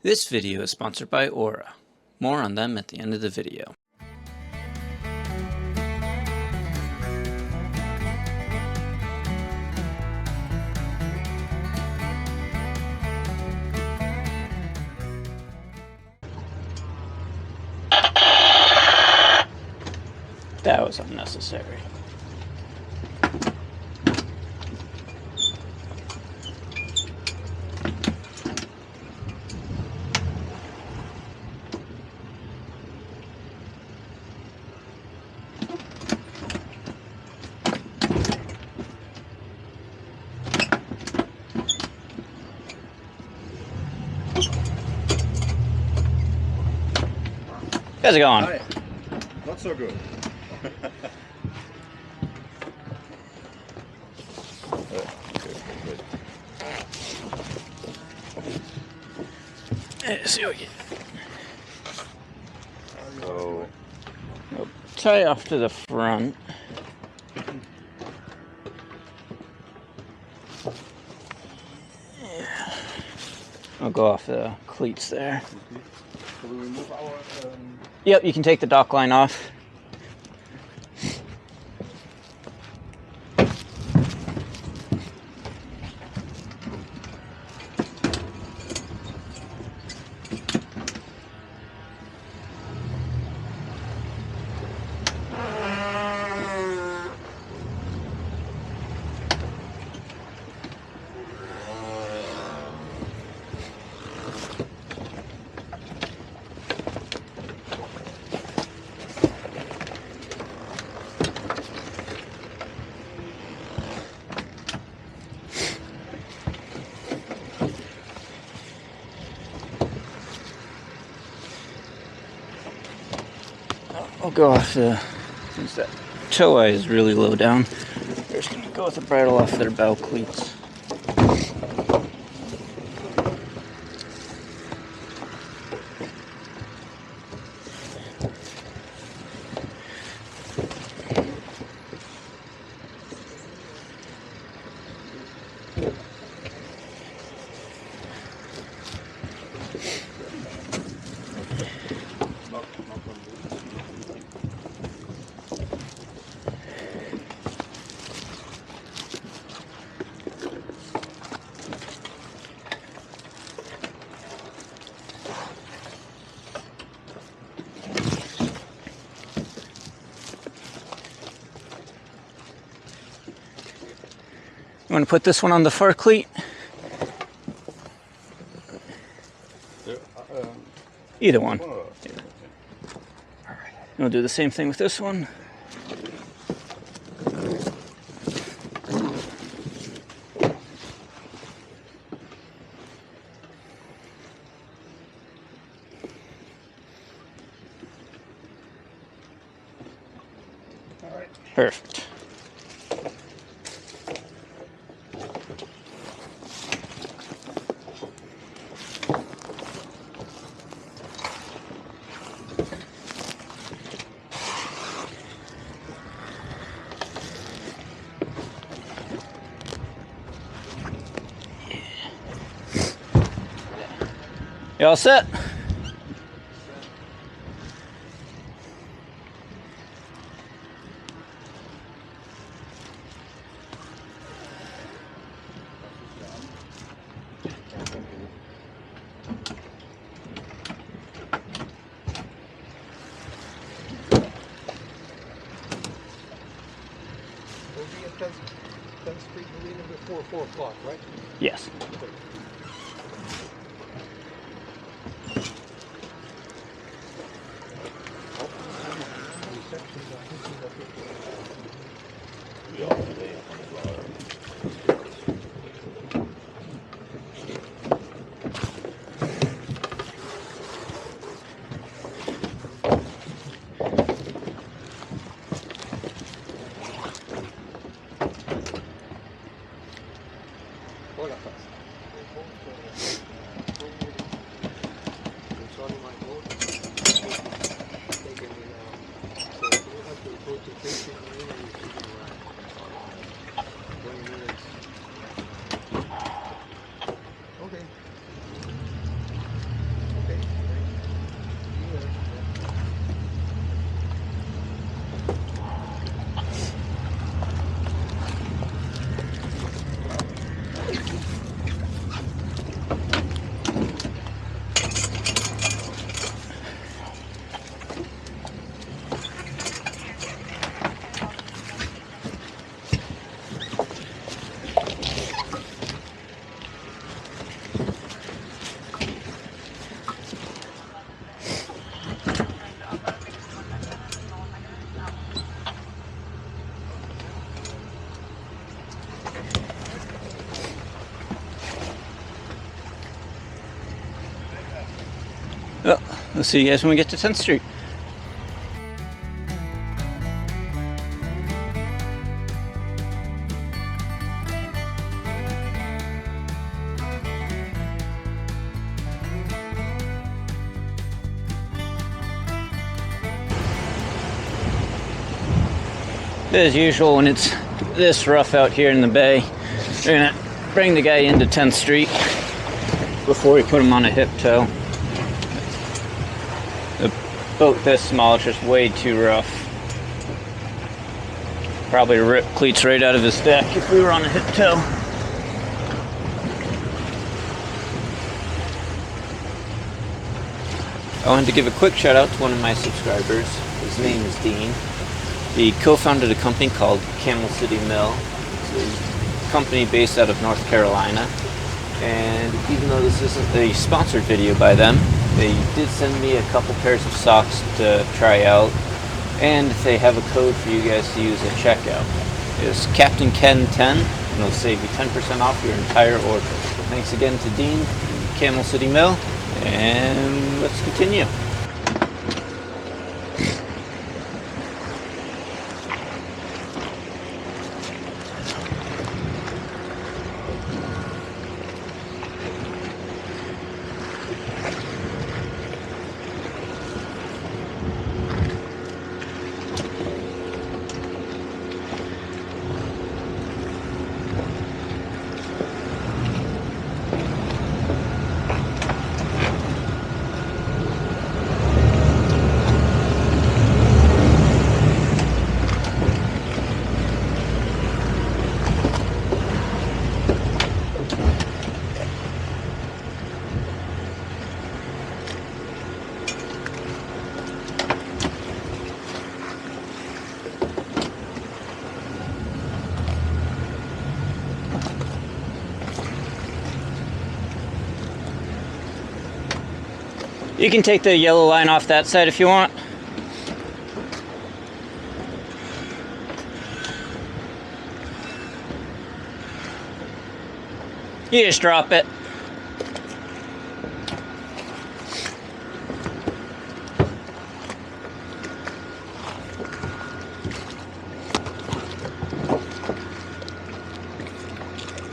This video is sponsored by Aura. More on them at the end of the video. That was unnecessary. How's it going? Hi. Not so good. Let's see what we get. So, We'll tie off to the front. Yeah. I'll go off the cleats there. so we remove our Yep, you can take the dock line off. I'll go off the, since that toe eye is really low down, we're just gonna go with the bridle off their bow cleats. You want to put this one on the far cleat? Either one. We'll do the same thing with this one. Perfect. You all set? we'll be at 10th Street Marina before 4 o'clock, right? Yes. Well, we'll see you guys when we get to 10th Street. As usual, when it's this rough out here in the bay, we're gonna bring the guy into 10th Street before we put him on a hip tow. A boat this small is just way too rough. Probably rip cleats right out of his deck if we were on a hip tow. I wanted to give a quick shout out to one of my subscribers. His name is Dean. He co-founded a company called Camel City Mill. It's a company based out of North Carolina. And even though this isn't a sponsored video by them, they did send me a couple pairs of socks to try out. And they have a code for you guys to use at checkout. It's Captain Ken 10, and it'll save you 10% off your entire order. Thanks again to Dean, Camel City Mill, and let's continue. You can take the yellow line off that side if you want. You just drop it.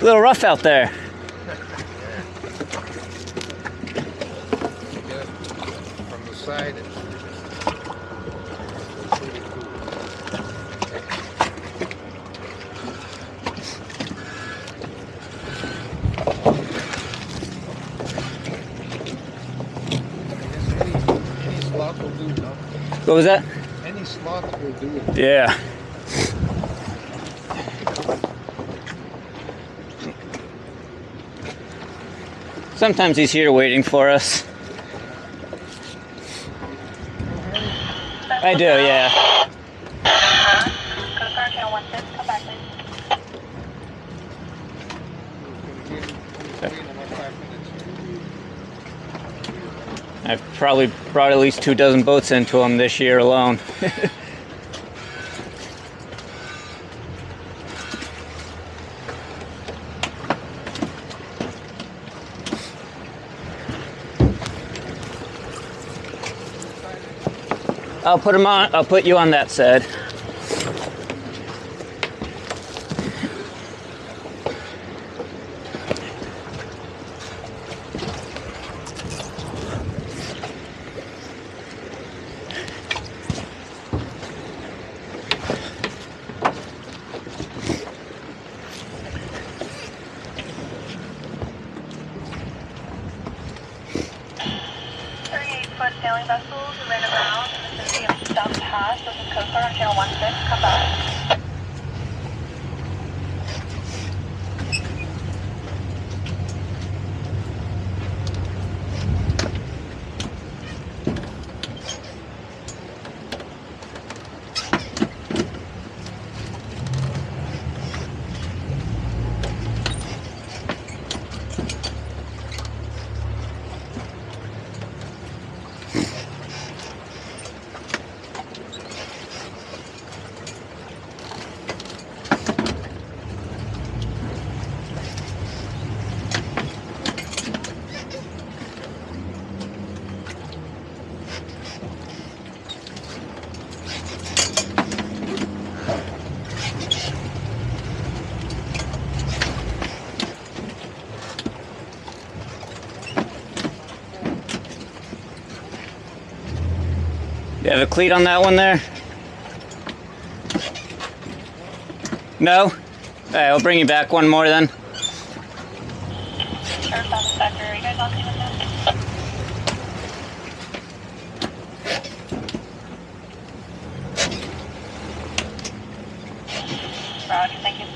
A little rough out there. From the side, it's pretty cool. Any slot will do, no? What was that? Any slot will do. Yeah. Sometimes he's here waiting for us. I do, yeah. I've probably brought at least 24 boats into him this year alone. I'll put you on that side. Sailing vessels ran around in the vicinity of South Pass, this is Coast Guard on Channel 16, come back. You have a cleat on that one there? No? Alright, I'll bring you back one more then. Sure, found the sector. Are you guys on scene with that? Roger, thank you.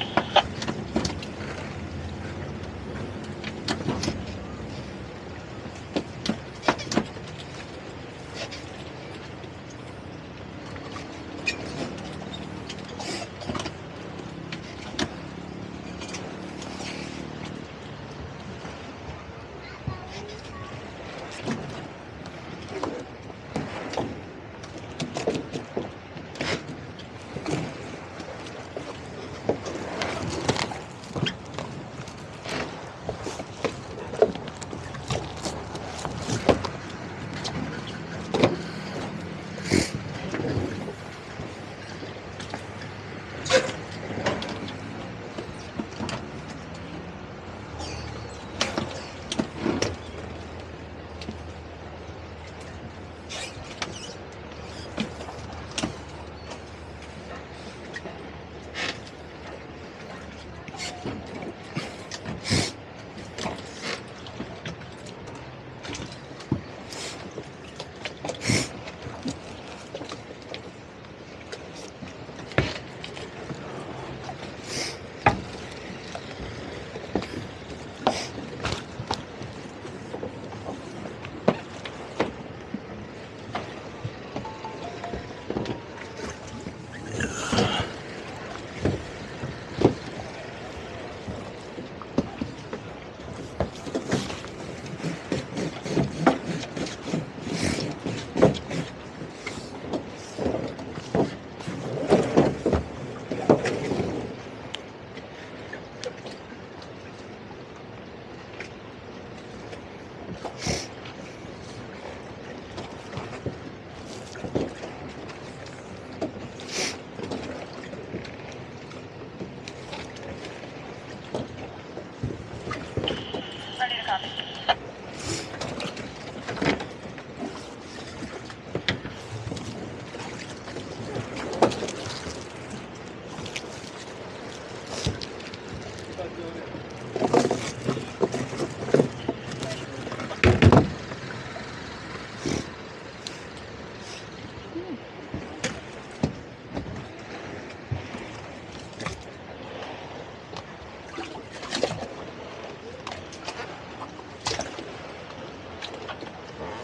Ready to copy.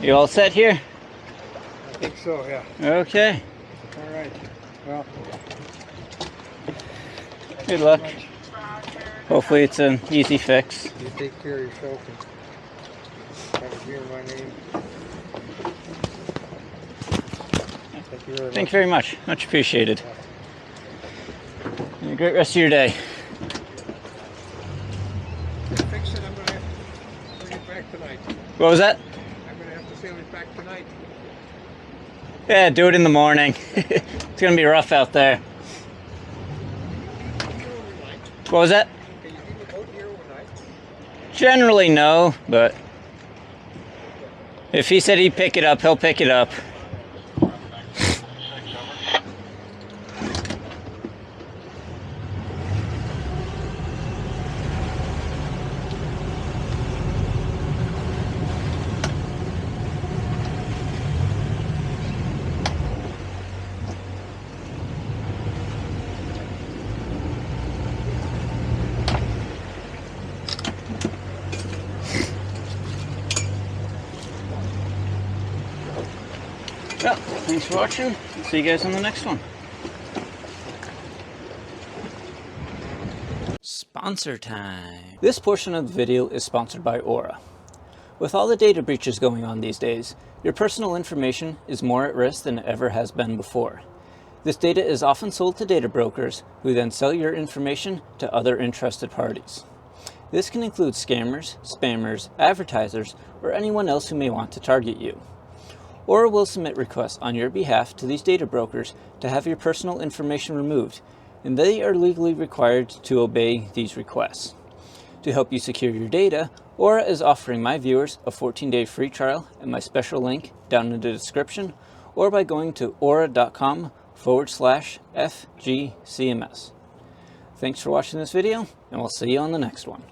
You all set here? I think so, yeah. Okay. All right. Well, Good luck. Hopefully it's an easy fix. you take care of yourself and have a beer in my name. Thank you very much. Thank you very much. Much appreciated. Have a great rest of your day. Fix it. I'm going to have to bring it back tonight. What was that? I'm going to have to sail it back tonight. Yeah, do it in the morning. It's gonna be rough out there. What was that? Can you leave the boat here overnight? Generally no, but if he said he'd pick it up, he'll pick it up. Well, thanks for watching. See you guys on the next one. Sponsor time. This portion of the video is sponsored by Aura. With all the data breaches going on these days, your personal information is more at risk than it ever has been before. This data is often sold to data brokers, who then sell your information to other interested parties. This can include scammers, spammers, advertisers, or anyone else who may want to target you. Aura will submit requests on your behalf to these data brokers to have your personal information removed, and they are legally required to obey these requests. To help you secure your data, Aura is offering my viewers a 14-day free trial at my special link down in the description, or by going to aura.com/FGCMS. Thanks for watching this video, and we'll see you on the next one.